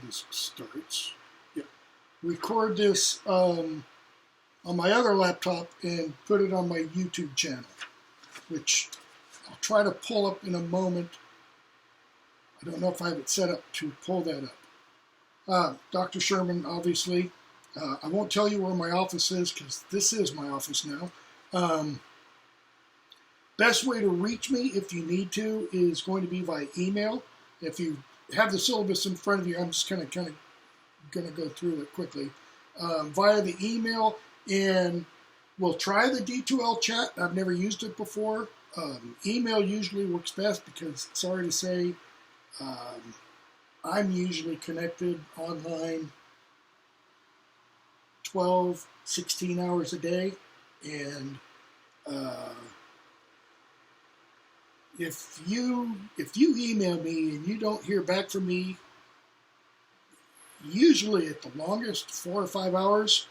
this starts. Yeah. Record this on my other laptop and put it on my YouTube channel, which I'll try to pull up in a moment. I don't know if I have it set up to pull that up. Dr. Sherman, obviously. I won't tell you where my office is because this is my office now. Best way to reach me if you need to is going to be via email. If you have the syllabus in front of you, I'm just kind of going to go through it quickly. Via the email, and we'll try the D2L chat. I've never used it before. Email usually works best because, sorry to say, I'm usually connected online 12, 16 hours a day, and if you email me and you don't hear back from me, usually at the longest 4 or 5 hours,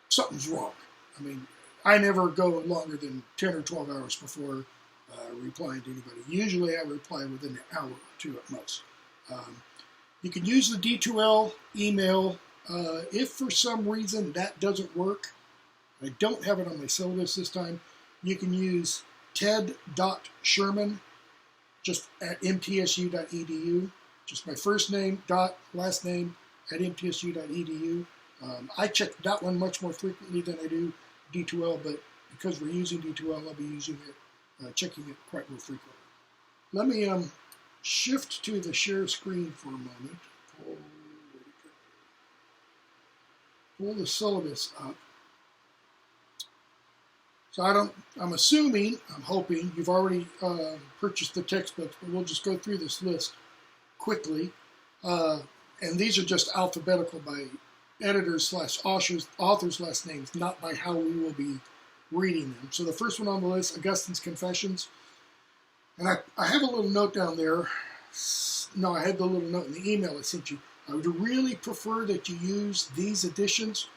something's wrong. I mean, I never go longer than 10 or 12 hours before replying to anybody. Usually I reply within an hour or two at most. You can use the D2L email. If for some reason that doesn't work, I don't have it on my syllabus this time, you can use ted.sherman just at mtsu.edu. Just my first name, dot, last name at mtsu.edu. I check that one much more frequently than I do D2L, but because we're using D2L, I'll be using it, checking it quite more frequently. Let me shift to the share screen for a moment. Pull the syllabus up. So I'm assuming, I'm hoping, you've already purchased the textbooks, but we'll just go through this list quickly. And these are just alphabetical by editors / authors' last names, not by how we will be reading them. So the first one on the list, Augustine's Confessions. And I have a little note down there. No, I had the little note in the email I sent you. I would really prefer that you use these editions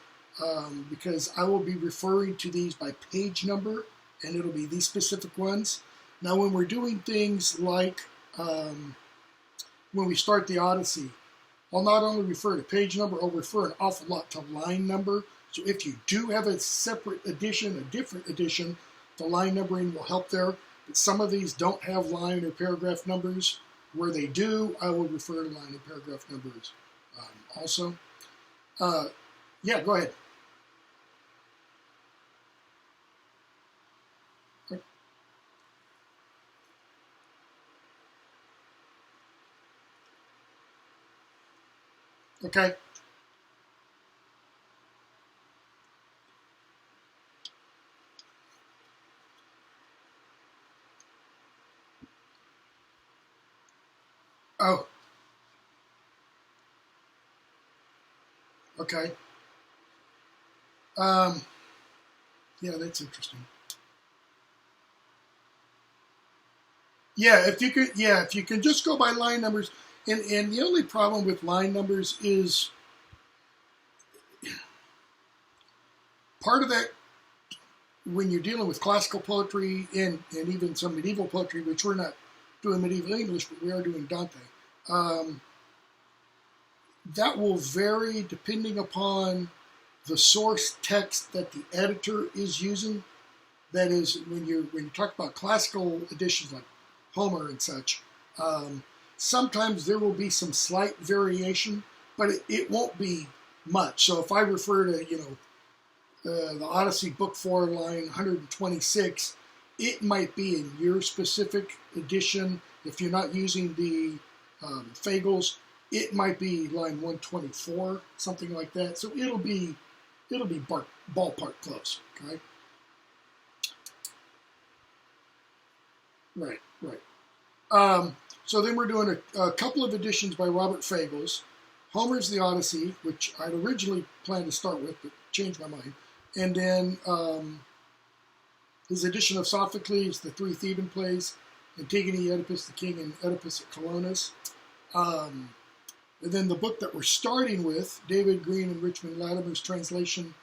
because I will be referring to these by page number, and it'll be these specific ones. Now, when we're doing things like when we start the Odyssey, I'll not only refer to page number, I'll refer an awful lot to line number. So if you do have a separate edition, a different edition, the line numbering will help there. But some of these don't have line or paragraph numbers. Where they do, I will refer to line and paragraph numbers also. Yeah, go ahead. Okay. Oh. Okay. Yeah, that's interesting. Yeah, if you can just go by line numbers, and the only problem with line numbers is part of that when you're dealing with classical poetry and even some medieval poetry, which we're not doing medieval English, but we are doing Dante. That will vary depending upon the source text that the editor is using. That is, when you talk about classical editions like Homer and such, sometimes there will be some slight variation, but it won't be much. So if I refer to, the Odyssey Book 4, line 126, it might be in your specific edition. If you're not using the Fagles, it might be line 124, something like that. So it'll be ballpark close, okay? Right. So then we're doing a couple of editions by Robert Fagles. Homer's The Odyssey, which I'd originally planned to start with, but changed my mind. And then his edition of Sophocles, the three Theban plays, Antigone, Oedipus the King, and Oedipus at Colonus. And then the book that we're starting with, David Green and Richmond Latimer's translation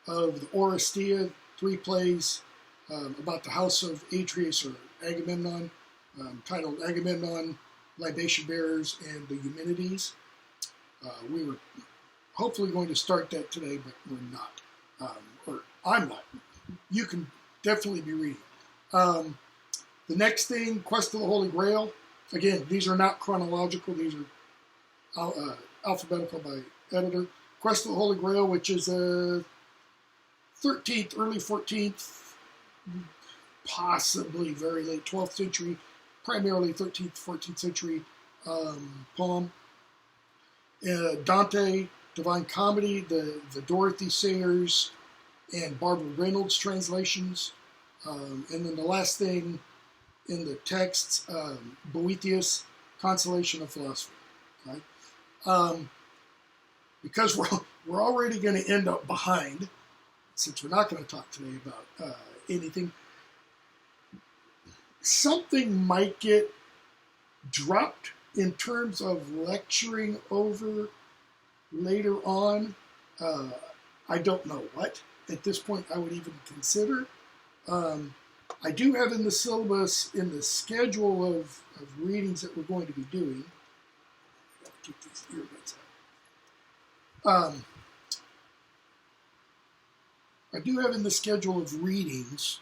of the Oresteia, 3 plays about the house of Atreus or Agamemnon, titled Agamemnon, Libation Bearers, and the Eumenides. We were hopefully going to start that today, but we're not. Or I'm not. You can definitely be reading. The next thing, Quest of the Holy Grail. Again, these are not chronological. These are alphabetical by editor. Quest of the Holy Grail, which is a 13th, early 14th, possibly very late 12th century, primarily 13th, 14th century poem. Dante, Divine Comedy, the Dorothy Sayers and Barbara Reynolds translations. And then the last thing in the texts, Boethius, Consolation of Philosophy. Okay? Because we're already going to end up behind, since we're not going to talk today about anything, something might get dropped in terms of lecturing over later on. I don't know what at this point I would even consider. I do have in the syllabus, in the schedule of readings that we're going to be doing, I've got to keep these earbuds out. I do have in the schedule of readings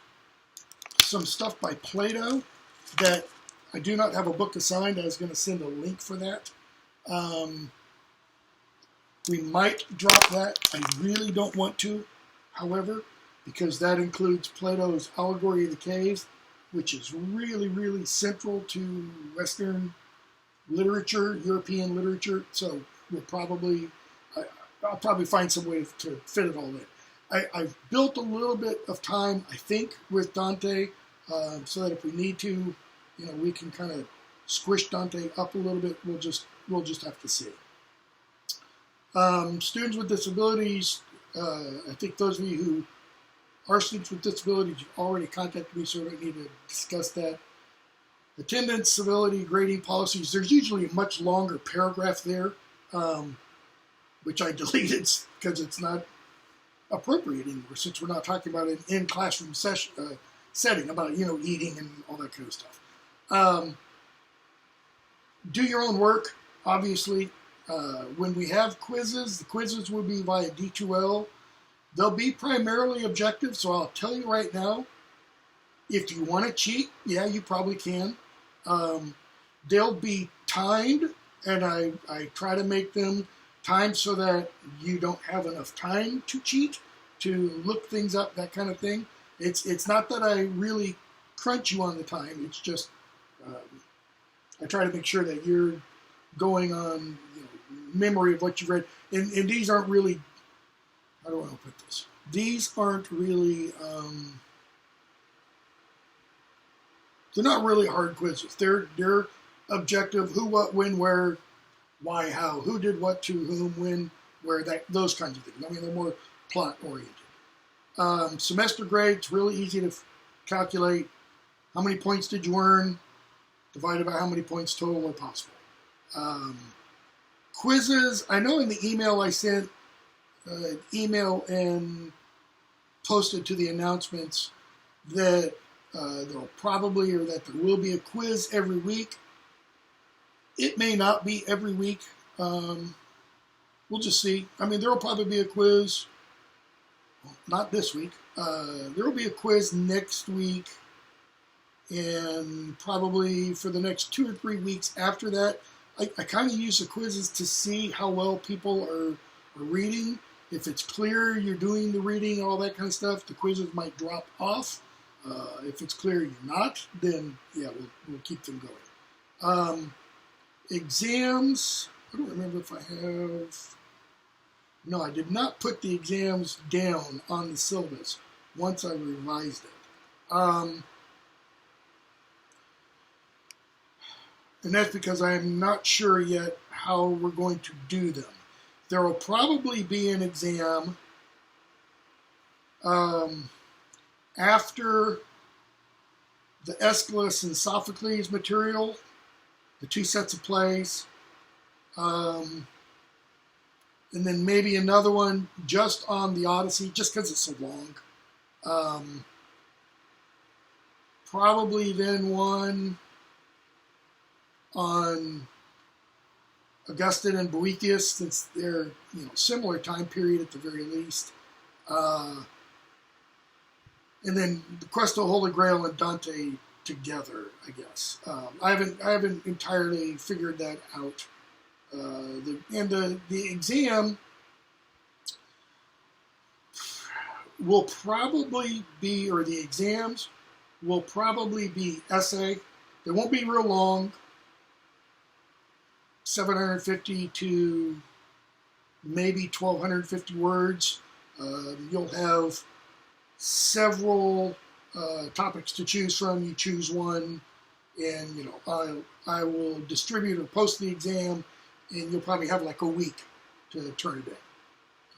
some stuff by Plato that I do not have a book assigned. I was going to send a link for that. We might drop that. I really don't want to, however, because that includes Plato's Allegory of the Cave, which is really, really central to Western literature, European literature. So we'll probably, I'll probably find some way to fit it all in. I've built a little bit of time, I think, with Dante, so that if we need to, we can kind of squish Dante up a little bit. We'll just have to see. Students with disabilities, I think those of you who are students with disabilities, you've already contacted me, so I don't need to discuss that. Attendance, civility, grading policies. There's usually a much longer paragraph there, which I deleted because it's not appropriate anymore, since we're not talking about an in-classroom setting about, eating and all that kind of stuff. Do your own work, obviously. When we have quizzes, the quizzes will be via D2L. They'll be primarily objective, so I'll tell you right now, if you want to cheat, yeah, you probably can. They'll be timed, and I try to make them timed so that you don't have enough time to cheat, to look things up, that kind of thing. It's not that I really crunch you on the time. It's just I try to make sure that you're going on memory of what you've read. And these aren't really, how do I want to put this? These aren't really, they're not really hard quizzes. They're objective, who, what, when, where, why, how, who did what to whom, when, where, those kinds of things. I mean, they're more plot-oriented. Semester grade, it's really easy to calculate. How many points did you earn? Divided by how many points total are possible. Quizzes, I know in the email I sent, email and posted to the announcements that there'll probably, or that there will be a quiz every week. It may not be every week. We'll just see. I mean, there will probably be a quiz. Well, not this week. There will be a quiz next week, and probably for the next 2 or 3 weeks after that. I kind of use the quizzes to see how well people are reading. If it's clear you're doing the reading and all that kind of stuff, the quizzes might drop off. If it's clear you're not, then yeah, we'll keep them going. Exams, I don't remember if I have. No, I did not put the exams down on the syllabus once I revised it. And that's because I am not sure yet how we're going to do them. There will probably be an exam after the Aeschylus and Sophocles material, the 2 sets of plays, and then maybe another one just on the Odyssey, just because it's so long. Probably then one on Augustine and Boethius, since they're similar time period at the very least. And then the Quest of the Holy Grail and Dante together, I guess. I haven't entirely figured that out. The exam will probably be, or the exams will probably be essay. They won't be real long, 750 to maybe 1,250 words. You'll have several topics to choose from. You choose one, and I will distribute or post the exam, and you'll probably have like a week to turn it in.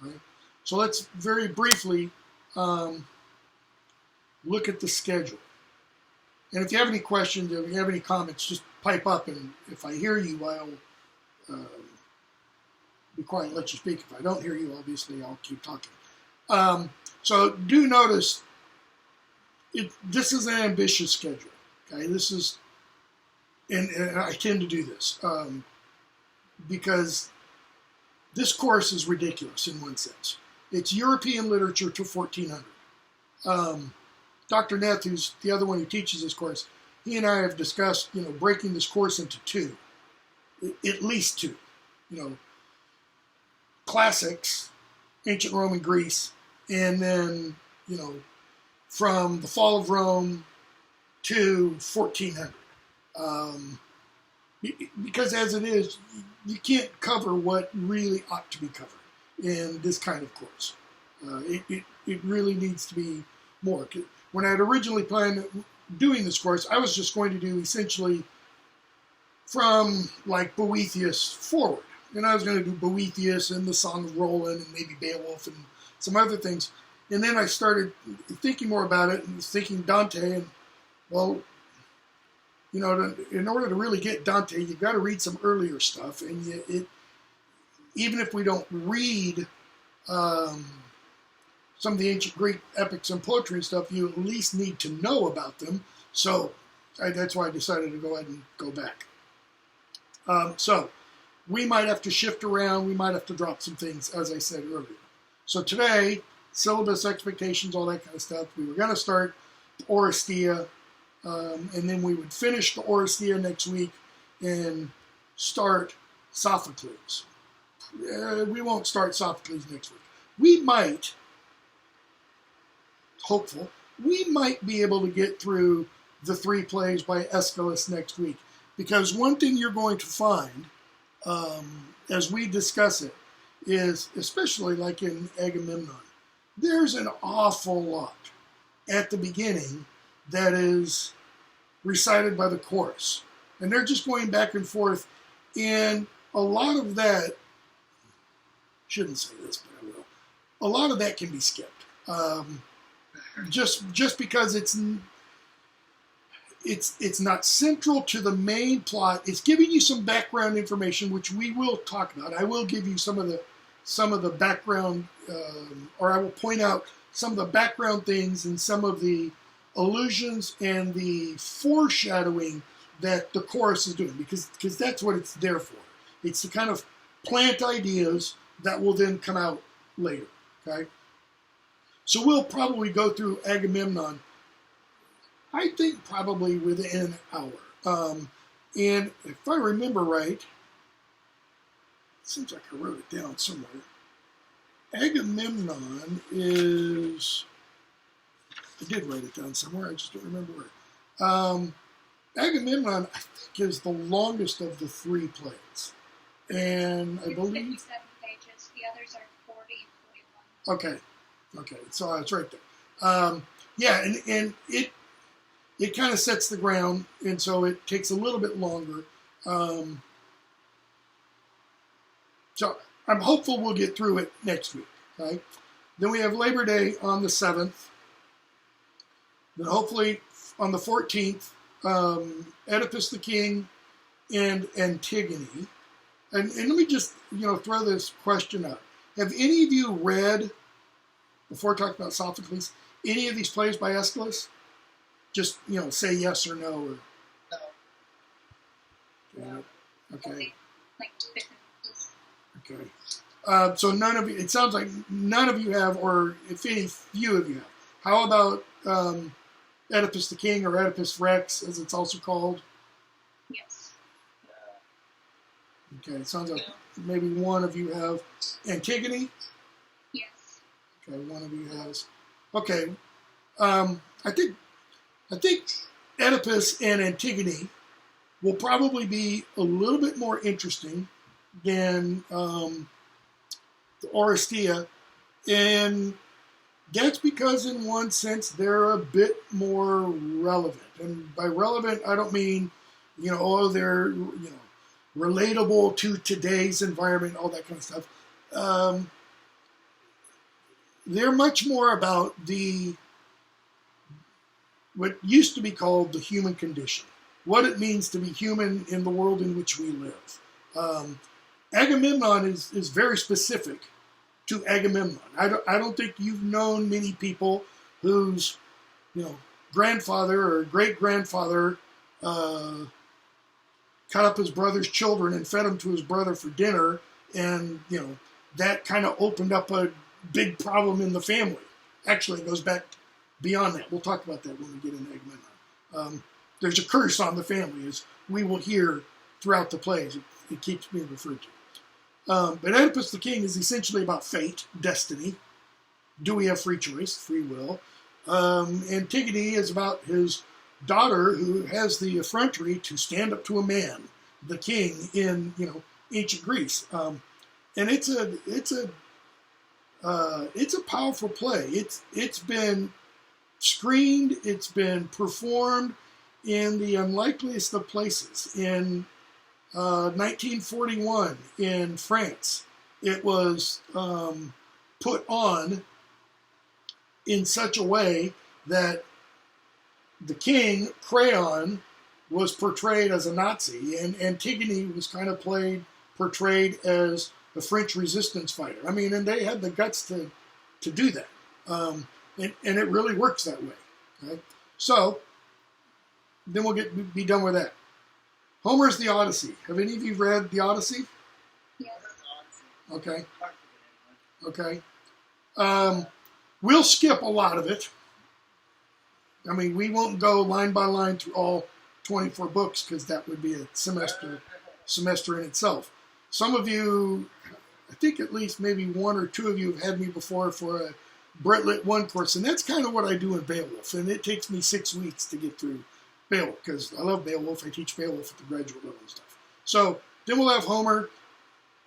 All right? So let's very briefly look at the schedule. And if you have any questions, if you have any comments, just pipe up, and if I hear you, I'll be quiet and let you speak. If I don't hear you, obviously, I'll keep talking. So do notice, this is an ambitious schedule. Okay, this is, and I tend to do this because this course is ridiculous in one sense. It's European literature to 1400. Dr. Neth, who's the other one who teaches this course, he and I have discussed, breaking this course into two, at least two. Classics, ancient Rome and Greece, and then, from the fall of Rome to 1400. Because as it is, you can't cover what really ought to be covered in this kind of course. It really needs to be more. When I had originally planned doing this course, I was just going to do essentially from like Boethius forward. And I was going to do Boethius and the Song of Roland and maybe Beowulf and some other things. And then I started thinking more about it and thinking Dante. And, well, in order to really get Dante, you've got to read some earlier stuff. And even if we don't read some of the ancient Greek epics and poetry and stuff, you at least need to know about them. So that's why I decided to go ahead and go back. So we might have to shift around. We might have to drop some things, as I said earlier. So today, syllabus expectations, all that kind of stuff. We were going to start Oresteia, and then we would finish the Oresteia next week and start Sophocles. We won't start Sophocles next week. We might, hopeful, we might be able to get through the 3 plays by Aeschylus next week. Because one thing you're going to find, as we discuss it, is, especially like in Agamemnon, there's an awful lot at the beginning that is recited by the chorus. And they're just going back and forth. And a lot of that, shouldn't say this, but I will. A lot of that can be skipped. Just because it's not central to the main plot. It's giving you some background information, which we will talk about. I will give you some of the background, or I will point out some of the background things and some of the allusions and the foreshadowing that the chorus is doing, because that's what it's there for. It's to kind of plant ideas that will then come out later. Okay, so we'll probably go through Agamemnon, I think probably within an hour. And if I remember right, it seems like I wrote it down somewhere. Agamemnon is, I did write it down somewhere, I just don't remember where. Agamemnon, I think, is the longest of the 3 plays. And I believe... 57 pages, the others are 40 and 41. Okay, so it's right there. Yeah, and it kind of sets the ground, and so it takes a little bit longer. So I'm hopeful we'll get through it next week. Okay? Then we have Labor Day on the 7th. Then hopefully on the 14th, Oedipus the King and Antigone. And let me just throw this question out. Have any of you read, before talking about Sophocles, any of these plays by Aeschylus? Just, say yes or no. Or... No. Okay. like differences. Okay. So none of you, it sounds like none of you have, or if any few of you have. How about Oedipus the King, or Oedipus Rex, as it's also called? Yes. Okay, it sounds like maybe one of you have. Antigone? Yes. Okay, one of you has. Okay, I think Oedipus and Antigone will probably be a little bit more interesting than the Oresteia, and that's because in one sense they're a bit more relevant. And by relevant, I don't mean, they're, relatable to today's environment, all that kind of stuff. They're much more about what used to be called the human condition, what it means to be human in the world in which we live. Agamemnon is very specific to Agamemnon. I don't think you've known many people whose grandfather or great grandfather cut up his brother's children and fed them to his brother for dinner, and that kind of opened up a big problem in the family. Actually, it goes back beyond that. We'll talk about that when we get into Agamemnon. There's a curse on the family, as we will hear throughout the plays. It keeps being referred to. But Oedipus the King is essentially about fate, destiny. Do we have free choice, free will? Antigone is about his daughter who has the effrontery to stand up to a man, the king in ancient Greece. And it's a powerful play. It's been screened, it's been performed in the unlikeliest of places. In 1941 in France, it was put on in such a way that the king, Creon, was portrayed as a Nazi, and Antigone was kind of portrayed as a French resistance fighter. I mean, and they had the guts to do that. And it really works that way. Okay? So, then we'll be done with that. Homer's The Odyssey. Have any of you read The Odyssey? Yes. Okay. We'll skip a lot of it. I mean, we won't go line by line through all 24 books because that would be a semester in itself. Some of you, I think at least maybe one or two of you have had me before for a Brett Lit 1 course, and that's kind of what I do in Beowulf, and it takes me 6 weeks to get through Beowulf, because I love Beowulf. I teach Beowulf at the graduate level and stuff. So then we'll have Homer.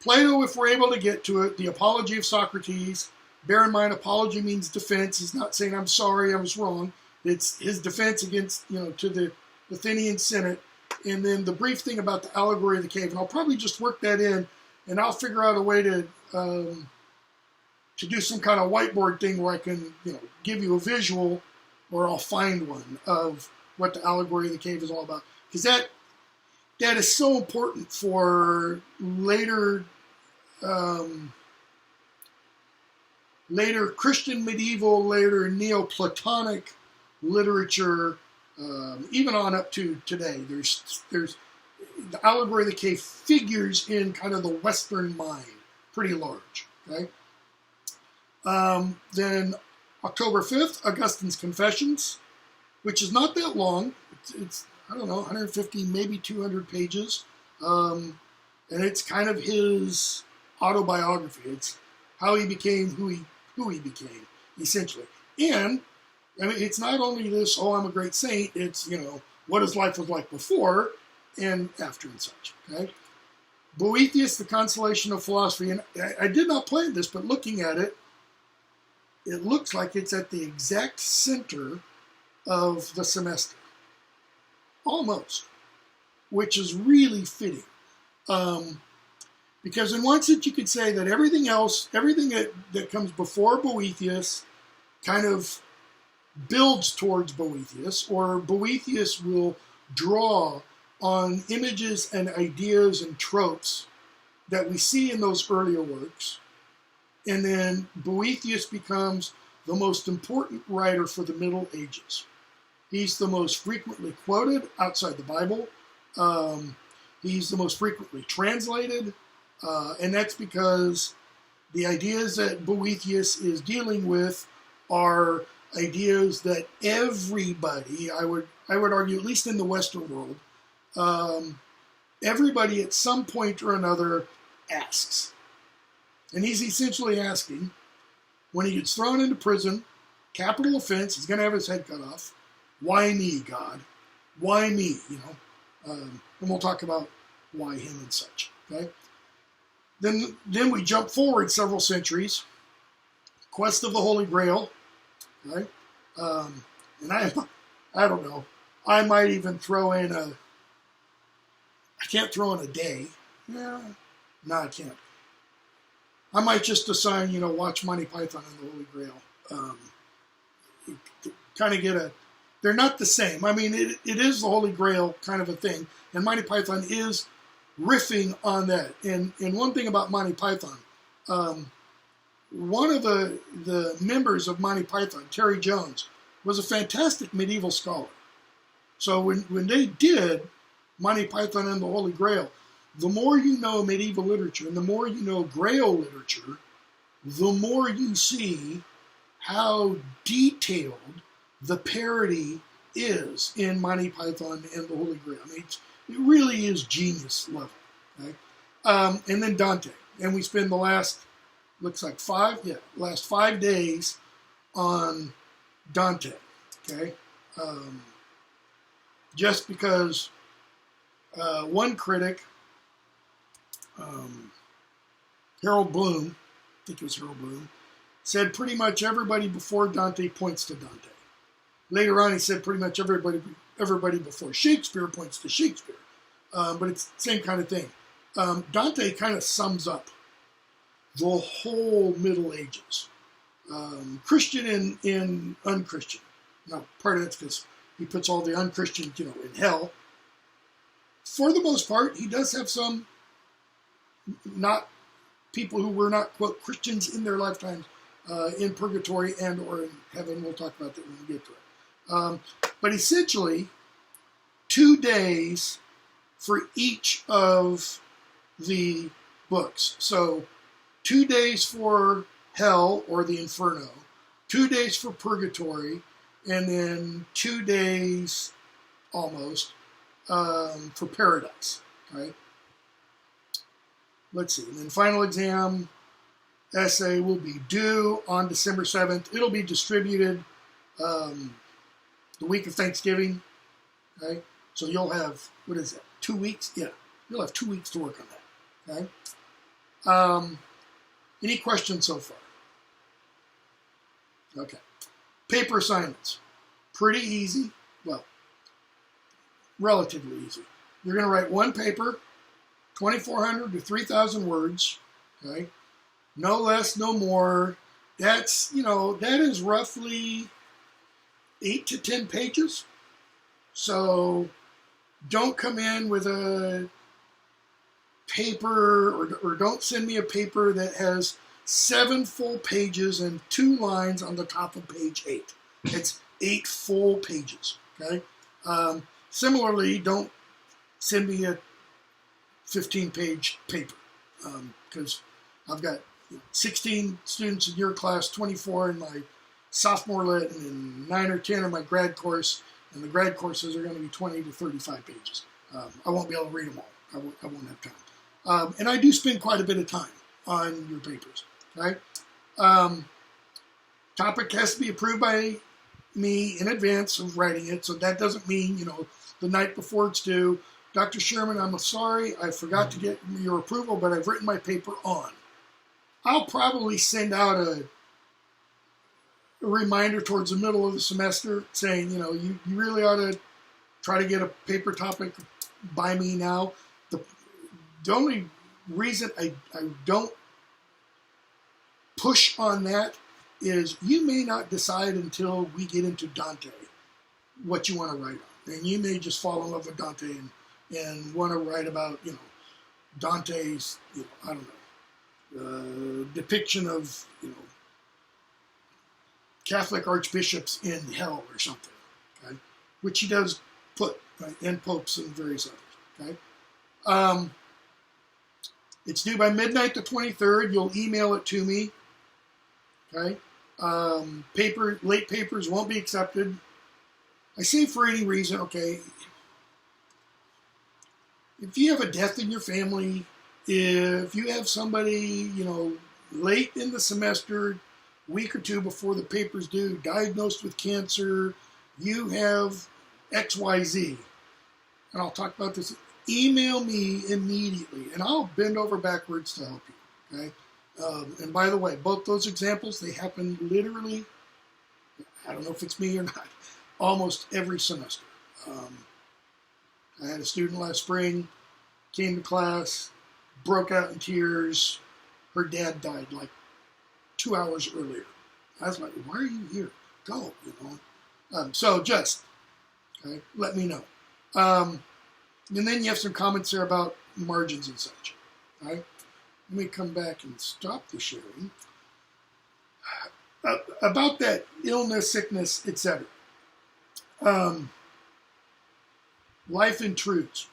Plato, if we're able to get to it, the Apology of Socrates. Bear in mind, apology means defense. He's not saying, I'm sorry, I was wrong. It's his defense against, to the Athenian Senate. And then the brief thing about the allegory of the cave. And I'll probably just work that in, and I'll figure out a way to do some kind of whiteboard thing where I can, give you a visual, or I'll find one of what the allegory of the cave is all about. Because that is so important for later Christian medieval, later Neoplatonic literature, even on up to today. There's the allegory of the cave figures in kind of the Western mind pretty large. Okay. Then October 5th, Augustine's Confessions, which is not that long. It's I don't know, 150, maybe 200 pages. And it's kind of his autobiography. It's how he became who he became, essentially. And, I mean, it's not only this, I'm a great saint. It's, what his life was like before and after and such, okay? Boethius, The Consolation of Philosophy. And I did not plan this, but looking at it, it looks like it's at the exact center of the semester. Almost. Which is really fitting. Because in one sense you could say that everything that comes before Boethius kind of builds towards Boethius, or Boethius will draw on images and ideas and tropes that we see in those earlier works. And then Boethius becomes the most important writer for the Middle Ages. He's the most frequently quoted outside the Bible. He's the most frequently translated, and that's because the ideas that Boethius is dealing with are ideas that everybody, I would argue, at least in the Western world, everybody at some point or another asks. And he's essentially asking, when he gets thrown into prison, capital offense, he's going to have his head cut off. Why me, God? Why me? And we'll talk about why him and such. Okay. Then we jump forward several centuries. Quest of the Holy Grail. Right. And I don't know. I might even throw in I can't throw in a day. Yeah. No, I can't. I might just assign, watch Monty Python and the Holy Grail. Kind of get they're not the same. I mean, it is the Holy Grail kind of a thing. And Monty Python is riffing on that. And one thing about Monty Python, one of the members of Monty Python, Terry Jones, was a fantastic medieval scholar. So when they did Monty Python and the Holy Grail, the more you know medieval literature and the more you know Grail literature, the more you see how detailed the parody is in Monty Python and the Holy Grail. I mean, it really is genius level. Okay? And then Dante. And we spend the last 5 days on Dante. Okay? Just because one critic, Harold Bloom, I think it was Harold Bloom, said pretty much everybody before Dante points to Dante. Later on, he said pretty much everybody before Shakespeare points to Shakespeare. But it's the same kind of thing. Dante kind of sums up the whole Middle Ages. Christian and unchristian. Now, part of that's because he puts all the unchristians, in hell. For the most part, he does have some not people who were not, quote, Christians in their lifetimes in purgatory and or in heaven. We'll talk about that when we get to it. But essentially, 2 days for each of the books. So 2 days for hell or the inferno, 2 days for purgatory, and then 2 days almost for paradise. Okay. Let's see. And then final exam essay will be due on December 7th. It'll be distributed the week of Thanksgiving. Okay. So you'll have, 2 weeks? Yeah. You'll have 2 weeks to work on that. Okay. Any questions so far? Okay. Paper assignments. Pretty easy. Well, relatively easy. You're going to write one paper, 2,400 to 3,000 words. Okay. No less, no more. That's, that is roughly 8 to 10 pages. So don't come in with a paper or don't send me a paper that has 7 full pages and 2 lines on the top of page 8. It's 8 full pages. Okay. Similarly, don't send me a 15-page paper because I've got 16 students in your class, 24 in my sophomore lit, and 9 or 10 in my grad course, and the grad courses are going to be 20 to 35 pages. I won't be able to read them all. I won't have time. And I do spend quite a bit of time on your papers. Okay? Topic has to be approved by me in advance of writing it, so that doesn't mean, the night before it's due, Dr. Sherman, I'm sorry, I forgot to get your approval, but I've written my paper on. I'll probably send out a reminder towards the middle of the semester saying, you really ought to try to get a paper topic by me now. The only reason I don't push on that is you may not decide until we get into Dante what you want to write on. And you may just fall in love with Dante and want to write about, Dante's, depiction of, Catholic archbishops in hell or something, okay? Which he does put, right? And popes and various others, okay? It's due by midnight the 23rd. You'll email it to me. Okay. Late papers won't be accepted. I say for any reason, okay. If you have a death in your family, if you have somebody, late in the semester, week or two before the paper's due, diagnosed with cancer, you have XYZ, and I'll talk about this, email me immediately, and I'll bend over backwards to help you, okay? And by the way, both those examples, they happen literally, I don't know if it's me or not, almost every semester. I had a student last spring, came to class, broke out in tears. Her dad died like 2 hours earlier. I was like, why are you here? Go, So just, okay, let me know. And then you have some comments there about margins and such. Okay? Let me come back and stop the sharing. About that illness, sickness, etc. Life intrudes.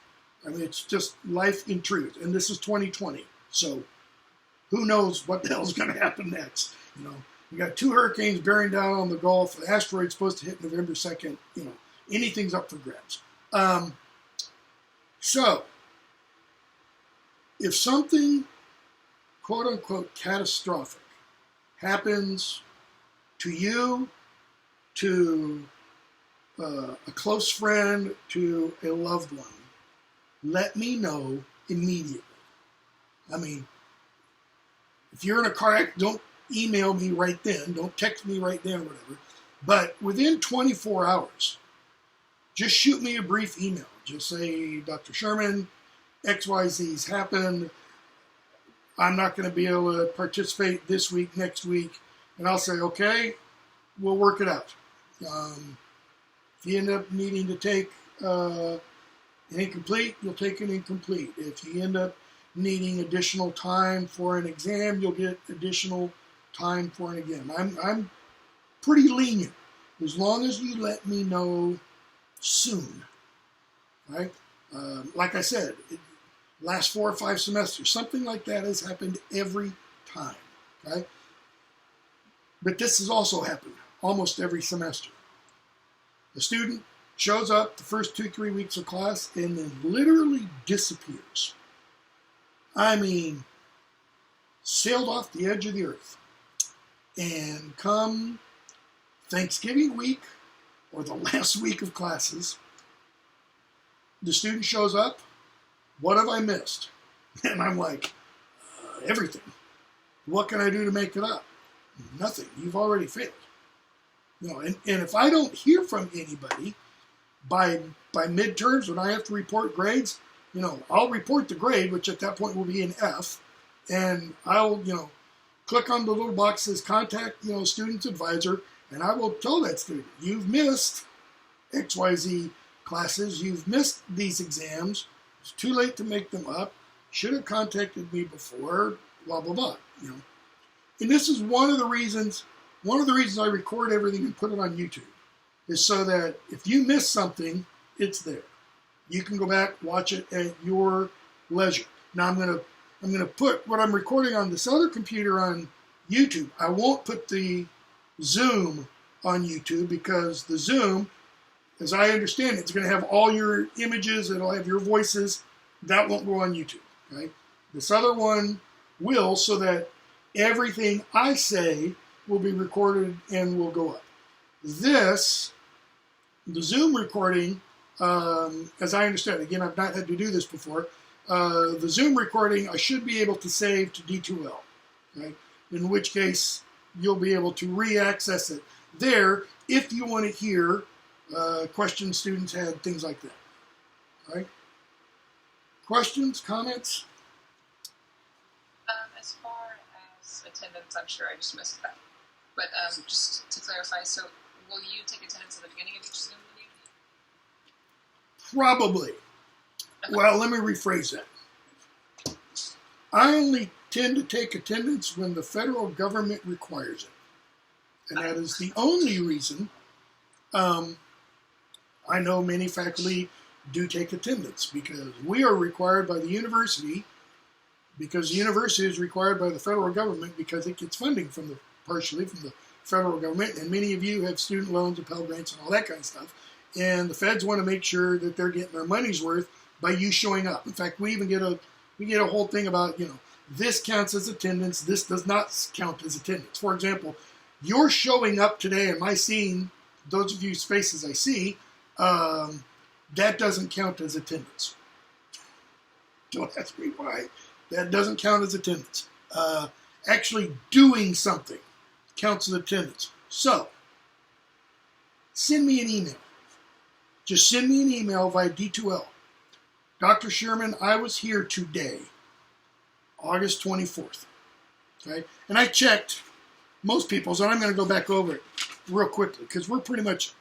I mean, it's just life intrudes. And this is 2020. So who knows what the hell's going to happen next? We got 2 hurricanes bearing down on the Gulf. The asteroid's supposed to hit November 2nd. Anything's up for grabs. So if something, quote unquote, catastrophic happens to you, to a close friend, to a loved one, let me know immediately. I mean, if you're in a car accident, don't email me right then. Don't text me right then or whatever. But within 24 hours, just shoot me a brief email. Just say, Dr. Sherman, XYZ's happened. I'm not going to be able to participate this week, next week. And I'll say, okay, we'll work it out. If you end up needing to take an incomplete, you'll take an incomplete. If you end up needing additional time for an exam, you'll get additional time for an exam. I'm pretty lenient as long as you let me know soon. Right? Like I said, last 4 or 5 semesters, something like that has happened every time. Okay? But this has also happened almost every semester. The student shows up the first 2-3 weeks of class and then literally disappears. I mean, sailed off the edge of the earth. And come Thanksgiving week, or the last week of classes, the student shows up. What have I missed? And I'm like, everything. What can I do to make it up? Nothing. You've already failed. And if I don't hear from anybody by midterms, when I have to report grades, I'll report the grade, which at that point will be an F, and I'll, click on the little box that says contact, student's advisor, and I will tell that student, you've missed XYZ classes, you've missed these exams, it's too late to make them up, should have contacted me before, blah, blah, blah, And this is one of the reasons I record everything and put it on YouTube, is so that if you miss something, it's there. You can go back, watch it at your leisure. Now I'm gonna put what I'm recording on this other computer on YouTube. I won't put the Zoom on YouTube because the Zoom, as I understand it, it's going to have all your images, it'll have your voices. That won't go on YouTube. Okay? This other one will, so that everything I say will be recorded and will go up. The Zoom recording, as I understand it, again, I've not had to do this before, the Zoom recording I should be able to save to D2L, right? In which case you'll be able to re-access it there if you want to hear questions students had, things like that. Right? Questions, comments? As far as attendance, I'm sure I just missed that. But just to clarify, so will you take attendance at the beginning of each Zoom meeting? Probably. Okay. Well, let me rephrase that. I only tend to take attendance when the federal government requires it. And that is the only reason. I know many faculty do take attendance, because we are required by the university, because the university is required by the federal government, because it gets funding partially from the federal government, and many of you have student loans and Pell Grants and all that kind of stuff, and the feds want to make sure that they're getting their money's worth by you showing up. In fact, we even get a whole thing about, this counts as attendance, this does not count as attendance. For example, you're showing up today, and my seeing, those of whose faces I see, that doesn't count as attendance. Don't ask me why. That doesn't count as attendance. Actually doing something counts as attendance. So, send me an email. Just send me an email via D2L. Dr. Sherman, I was here today, August 24th. Okay? And I checked most people's, and I'm going to go back over it real quickly, because we're pretty much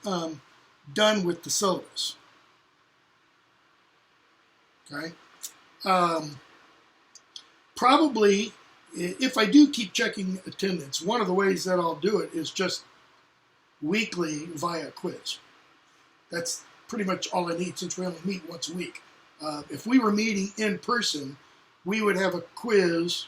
done with the syllabus. Okay? Probably, if I do keep checking attendance, one of the ways that I'll do it is just weekly via quiz. That's pretty much all I need, since we only meet once a week. If we were meeting in person, we would have a quiz.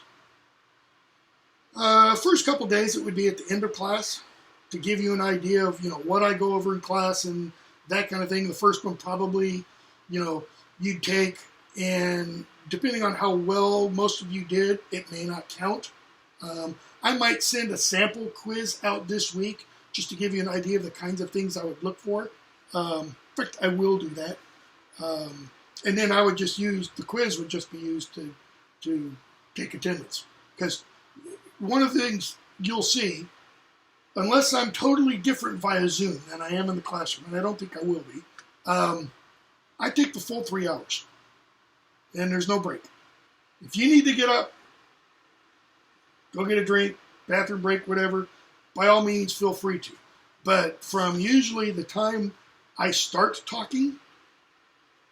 First couple days, it would be at the end of class to give you an idea of, what I go over in class and that kind of thing. The first one probably, you'd take, and depending on how well most of you did, it may not count. I might send a sample quiz out this week just to give you an idea of the kinds of things I would look for. In fact, I will do that. And then I would just use, the quiz would just be used to take attendance. Because one of the things you'll see, unless I'm totally different via Zoom than I am in the classroom, and I don't think I will be, I take the full 3 hours. And there's no break. If you need to get up, go get a drink, bathroom break, whatever, by all means, feel free to. But from usually the time I start talking,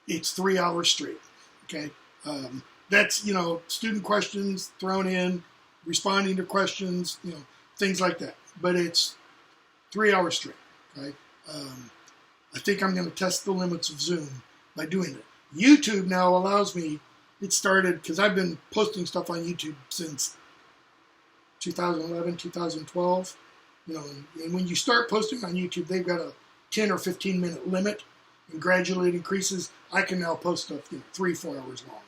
it's 3 hours straight. Okay? That's, student questions thrown in, responding to questions, things like that. But it's 3 hours straight. Okay? I think I'm going to test the limits of Zoom by doing it. YouTube now allows me, it started, because I've been posting stuff on YouTube since 2011, 2012, and when you start posting on YouTube, they've got a 10 or 15 minute limit, and gradually it increases. I can now post stuff 3-4 hours long.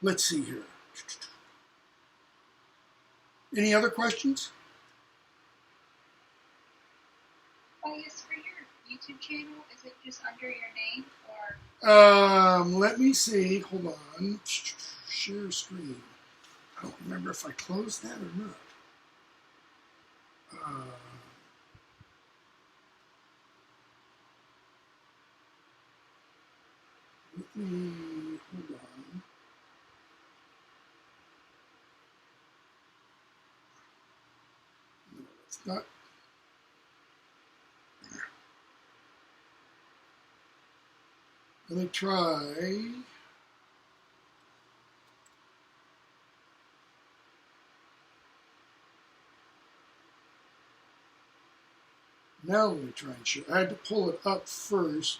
Let's see here. Any other questions? Yes, for your YouTube channel, is it just under your name, or? Let me see. Hold on. Share screen. I don't remember if I closed that or not. Let me, hold on. No, it's not. Let me try. Now let me try and show. I had to pull it up first.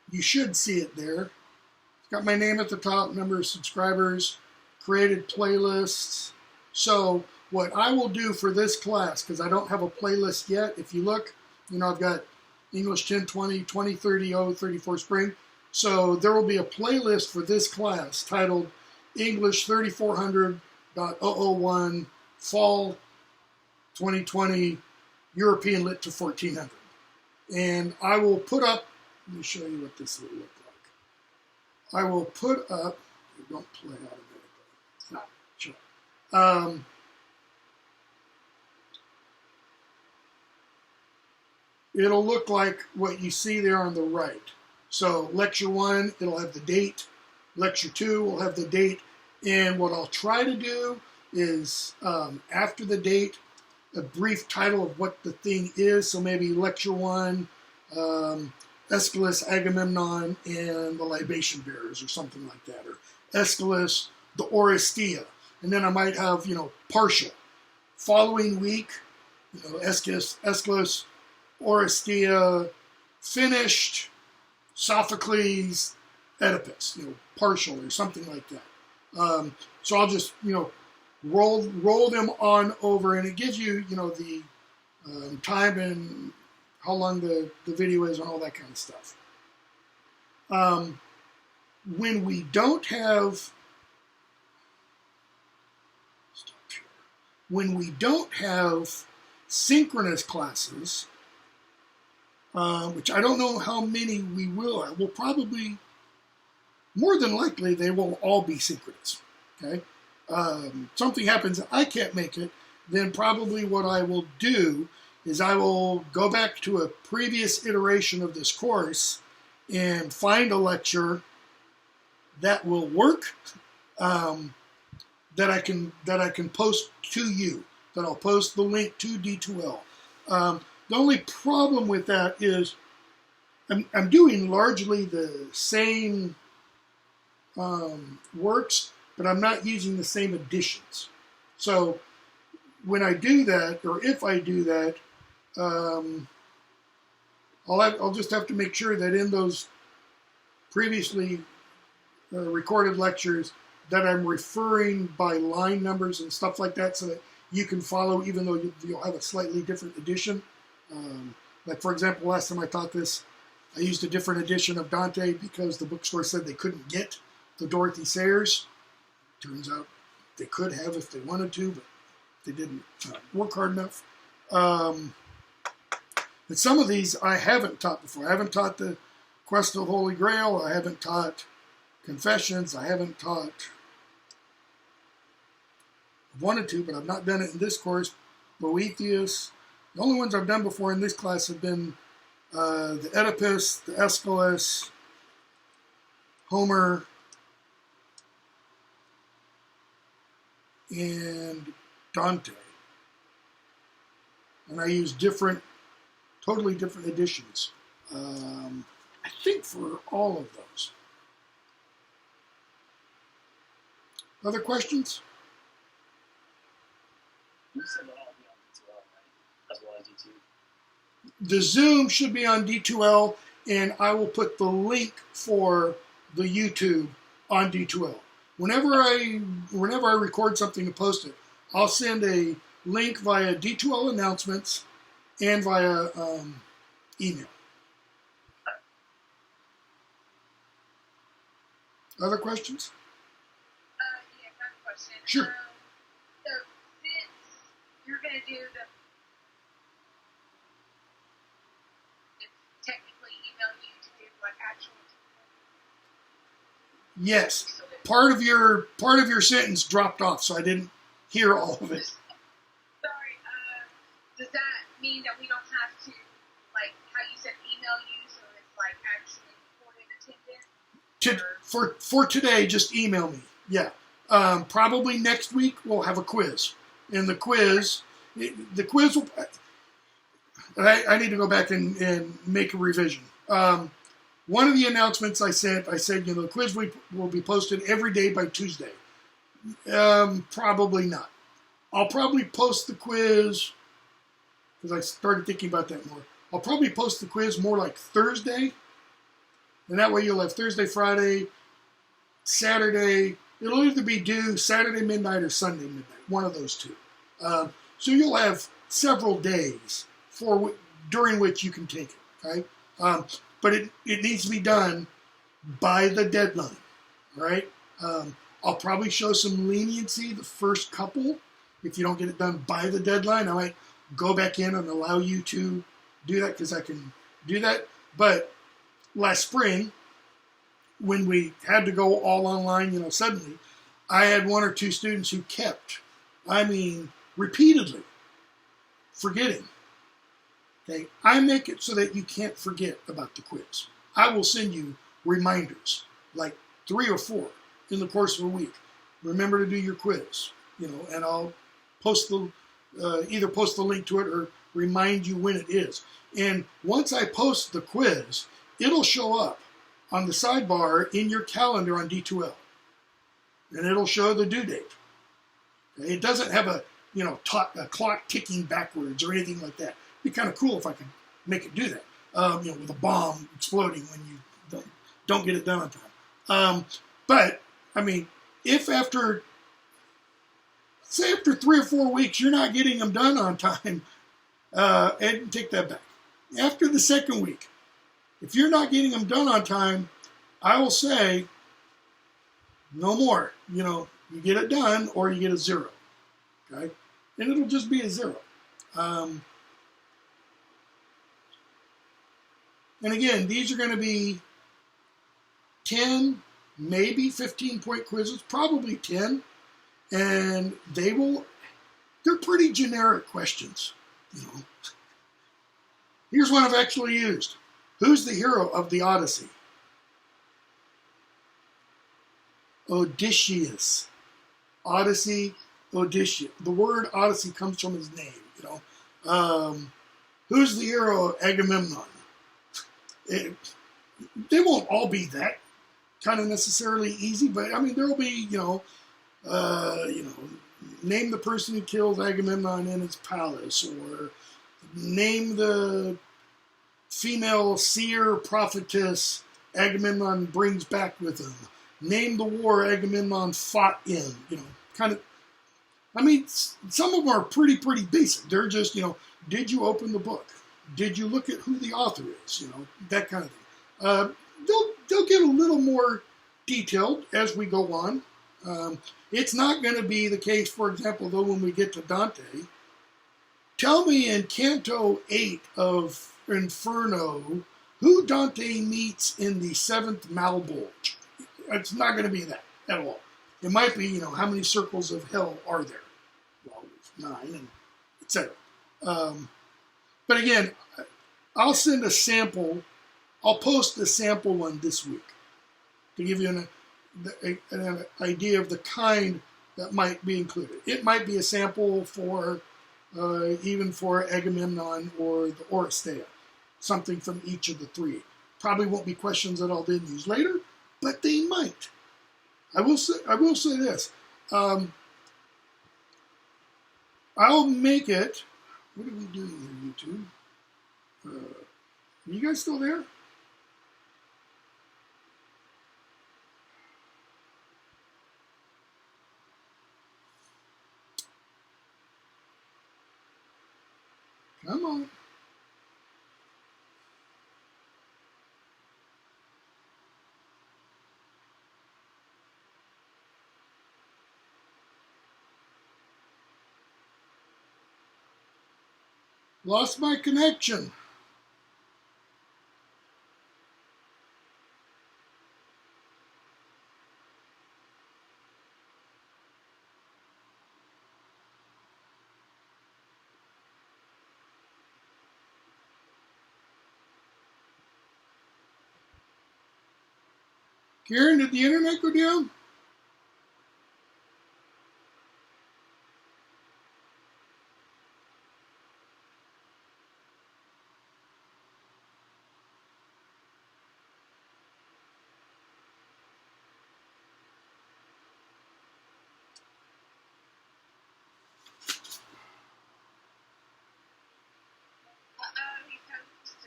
You should see it there. It's got my name at the top, number of subscribers, created playlists. So what I will do for this class, because I don't have a playlist yet, if you look, I've got English 1020, 2030, 034 spring. So there will be a playlist for this class titled English 3400.001 Fall 2020 European Lit to 1400. And I will put up, let me show you what this will look like. I will put up, it don't play automatically. No, sure. It'll look like what you see there on the right. So lecture 1, it'll have the date. Lecture 2 will have the date. And what I'll try to do is, after the date, a brief title of what the thing is. So maybe lecture 1, Aeschylus, Agamemnon, and the Libation Bearers, or something like that. Or Aeschylus, the Oresteia. And then I might have, partial. following week, Aeschylus, Oresteia, finished, Sophocles, Oedipus, partial or something like that. So I'll just, roll them on over, and it gives you, the time and how long the video is and all that kind of stuff. When we don't have synchronous classes, which I don't know how many we will have, we'll probably, more than likely, they will all be synchronous. Okay, something happens and I can't make it, then probably what I will do is I will go back to a previous iteration of this course and find a lecture that will work, that I can post to you, that I'll post the link to D2L. The only problem with that is I'm doing largely the same works, but I'm not using the same editions. So when I do that, or if I do that, I'll just have to make sure that in those previously recorded lectures that I'm referring by line numbers and stuff like that, so that you can follow, even though you'll have a slightly different edition. Like, for example, last time I taught this, I used a different edition of Dante because the bookstore said they couldn't get the Dorothy Sayers. Turns out they could have if they wanted to, but they didn't work hard enough. But some of these I haven't taught before. I haven't taught the Quest of the Holy Grail. I haven't taught Confessions. I haven't taught, I wanted to, but I've not done it in this course, Boethius. The only ones I've done before in this class have been the Oedipus, the Aeschylus, Homer, and Dante. And I use totally different editions, I think, for all of those. Other questions? You said they'll all be on D2L, right? As well as D2. The Zoom should be on D2L, and I will put the link for the YouTube on D2L. Whenever I record something and post it, I'll send a link via D2L announcements and via email. Other questions? Yeah, I have a question. Sure. So since you're going to do technically email you to do what actual. Yes. Part of your sentence dropped off, so I didn't hear all of it. Sorry. Does that mean that we don't have to, like how you said, email you, so it's like actually recorded attendance? For today, just email me. Yeah. Probably next week we'll have a quiz, and the quiz will. I need to go back and make a revision. One of the announcements I said, the quiz will be posted every day by Tuesday. Probably not. I'll probably post the quiz, because I started thinking about that more. I'll probably post the quiz more like Thursday, and that way you'll have Thursday, Friday, Saturday. It'll either be due Saturday midnight or Sunday midnight, one of those two. So you'll have several days during which you can take it, right? But it needs to be done by the deadline, right? I'll probably show some leniency the first couple. If you don't get it done by the deadline, I might go back in and allow you to do that, because I can do that. But last spring, when we had to go all online, suddenly, I had one or two students who kept, repeatedly forgetting. Okay, I make it so that you can't forget about the quiz. I will send you reminders, like 3 or 4 in the course of a week. Remember to do your quiz, and I'll post either post the link to it or remind you when it is. And once I post the quiz, it'll show up on the sidebar in your calendar on D2L, and it'll show the due date. Okay? It doesn't have a a clock ticking backwards or anything like that. It'd be kind of cool if I could make it do that. With a bomb exploding when you don't get it done on time. But I mean, if after 3 or 4 weeks you're not getting them done on time, and take that back. After the second week, if you're not getting them done on time, I will say no more. You get it done or you get a 0. Okay, and it'll just be a 0. And again, these are going to be 10, maybe 15-point quizzes, probably 10. And they're pretty generic questions. Here's one I've actually used. Who's the hero of the Odyssey? Odysseus. Odyssey, Odysseus. The word Odyssey comes from his name, Who's the hero of Agamemnon? They won't all be that kind of necessarily easy, but I mean, there'll be, name the person who kills Agamemnon in his palace, or name the female seer prophetess Agamemnon brings back with him. Name the war Agamemnon fought in. Kind of. I mean, some of them are pretty basic. They're just, did you open the book? Did you look at who the author is? That kind of thing. They'll get a little more detailed as we go on. It's not going to be the case, for example, though, when we get to Dante. Tell me in Canto 8 of Inferno who Dante meets in the 7th Malbolge. It's not going to be that at all. It might be, how many circles of hell are there? Well, 9, and etc. But again, I'll send a sample. I'll post a sample one this week to give you an idea of the kind that might be included. It might be a sample for even for Agamemnon or the Oresteia, something from each of the 3. Probably won't be questions that I'll then use later, but they might. I will say this. I'll make it. What are we doing here, YouTube? Are you guys still there? Come on. Lost my connection. Karen, did the internet go down?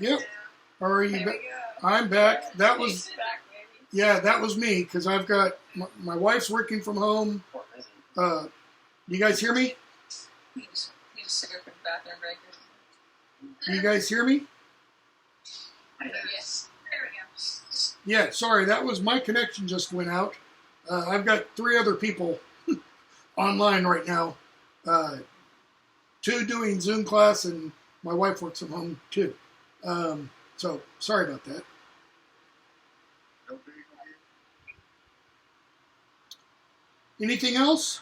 Yep. Are you back? I'm back. That was, yeah, that was me, because I've got, my wife's working from home. You guys hear me? You just took a quick bathroom break. You guys hear me? Yes. There we go. Yeah, sorry, that was my connection just went out. I've got 3 other people online right now. 2 doing Zoom class, and my wife works from home too. So sorry about that. Anything else?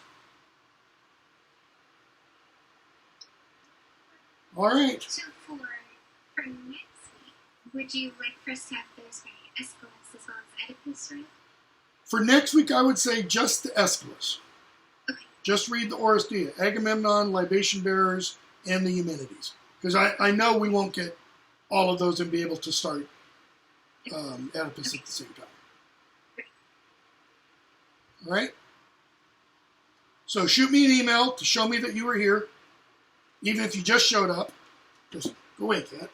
All right. So for next week, would you like for us to have those by Aeschylus as well as Oedipus, right? For next week, I would say just the Aeschylus. Okay. Just read the Oresteia, Agamemnon, Libation Bearers, and the Eumenides. Because I know we won't get all of those and be able to start Oedipus at the same time. All right? So shoot me an email to show me that you were here, even if you just showed up. Just go away, cat.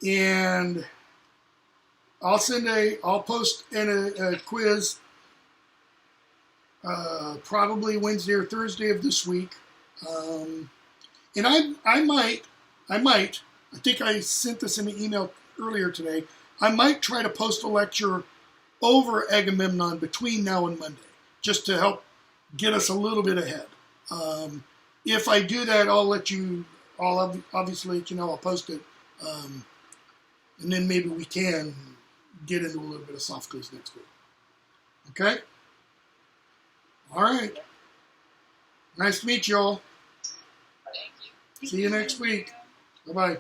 And I'll post in a quiz probably Wednesday or Thursday of this week. And I might, I think I sent this in an email earlier today, I might try to post a lecture over Agamemnon between now and Monday, just to help get us a little bit ahead. If I do that, I'll obviously let you know, I'll post it. And then maybe we can get into a little bit of soft quiz next week. Okay? All right. Nice to meet you all. Thank you. See you next week. Bye-bye.